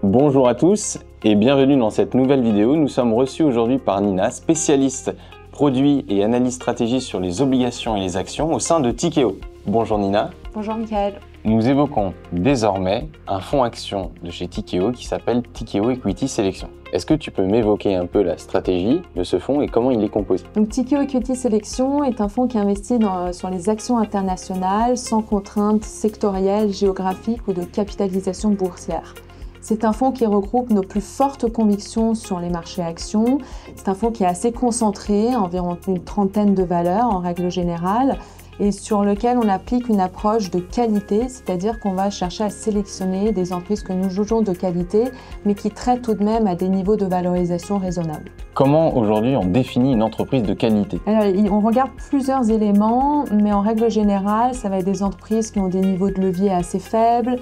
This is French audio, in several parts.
Bonjour à tous et bienvenue dans cette nouvelle vidéo. Nous sommes reçus aujourd'hui par Nina, spécialiste produits et analyse stratégique sur les obligations et les actions au sein de Tikehau. Bonjour Nina. Bonjour Michael. Nous évoquons désormais un fonds action de chez Tikehau qui s'appelle Tikehau Equity Selection. Est-ce que tu peux m'évoquer un peu la stratégie de ce fonds et comment il est composé? Donc Tikehau Equity Selection est un fonds qui investit sur les actions internationales sans contraintes sectorielles, géographiques ou de capitalisation boursière. C'est un fonds qui regroupe nos plus fortes convictions sur les marchés actions. C'est un fonds qui est assez concentré, environ une trentaine de valeurs en règle générale, et sur lequel on applique une approche de qualité, c'est-à-dire qu'on va chercher à sélectionner des entreprises que nous jugeons de qualité, mais qui traitent tout de même à des niveaux de valorisation raisonnables. Comment aujourd'hui on définit une entreprise de qualité? Alors, on regarde plusieurs éléments, mais en règle générale, ça va être des entreprises qui ont des niveaux de levier assez faibles,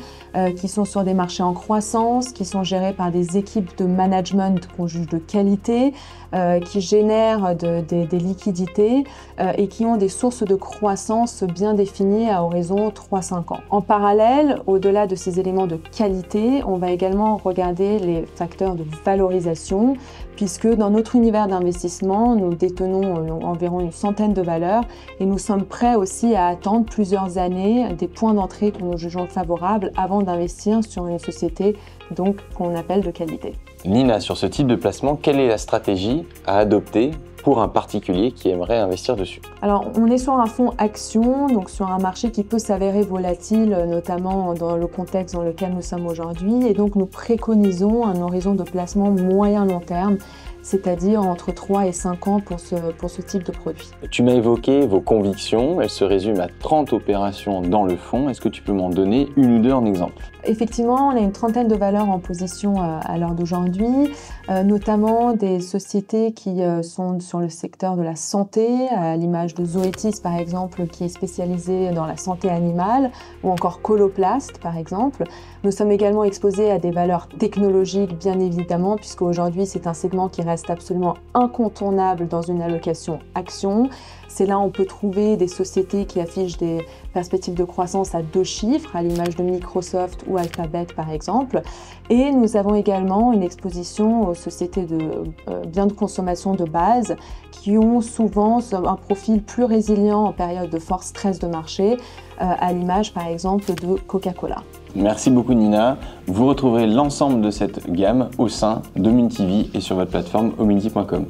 qui sont sur des marchés en croissance, qui sont gérées par des équipes de management qu'on juge de qualité, qui génèrent des liquidités et qui ont des sources de croissance bien définies à horizon 3-5 ans. En parallèle, au-delà de ces éléments de qualité, on va également regarder les facteurs de valorisation, puisque dans notre univers d'investissement, nous détenons environ une centaine de valeurs et nous sommes prêts aussi à attendre plusieurs années des points d'entrée que nous jugeons favorables avant d'investir sur une société donc qu'on appelle de qualité. Nina, sur ce type de placement, quelle est la stratégie à adopter pour un particulier qui aimerait investir dessus? Alors, on est sur un fonds action, donc sur un marché qui peut s'avérer volatile, notamment dans le contexte dans lequel nous sommes aujourd'hui. Et donc, nous préconisons un horizon de placement moyen-long terme, c'est-à-dire entre 3 et 5 ans pour ce type de produit. Tu m'as évoqué vos convictions, elles se résument à 30 opérations dans le fonds. Est-ce que tu peux m'en donner une ou deux en exemple? Effectivement, on a une trentaine de valeurs en position à l'heure d'aujourd'hui, notamment des sociétés qui sont sur le secteur de la santé, à l'image de Zoetis par exemple, qui est spécialisée dans la santé animale, ou encore Coloplast par exemple. Nous sommes également exposés à des valeurs technologiques, bien évidemment, puisqu'aujourd'hui c'est un segment qui reste absolument incontournable dans une allocation action. C'est là où on peut trouver des sociétés qui affichent des perspectives de croissance à 2 chiffres, à l'image de Microsoft ou Alphabet par exemple. Et nous avons également une exposition aux sociétés de biens de consommation de base qui ont souvent un profil plus résilient en période de fort stress de marché, à l'image par exemple de Coca-Cola. Merci beaucoup Nina. Vous retrouverez l'ensemble de cette gamme au sein d'Omuni TV et sur votre plateforme omuni.com.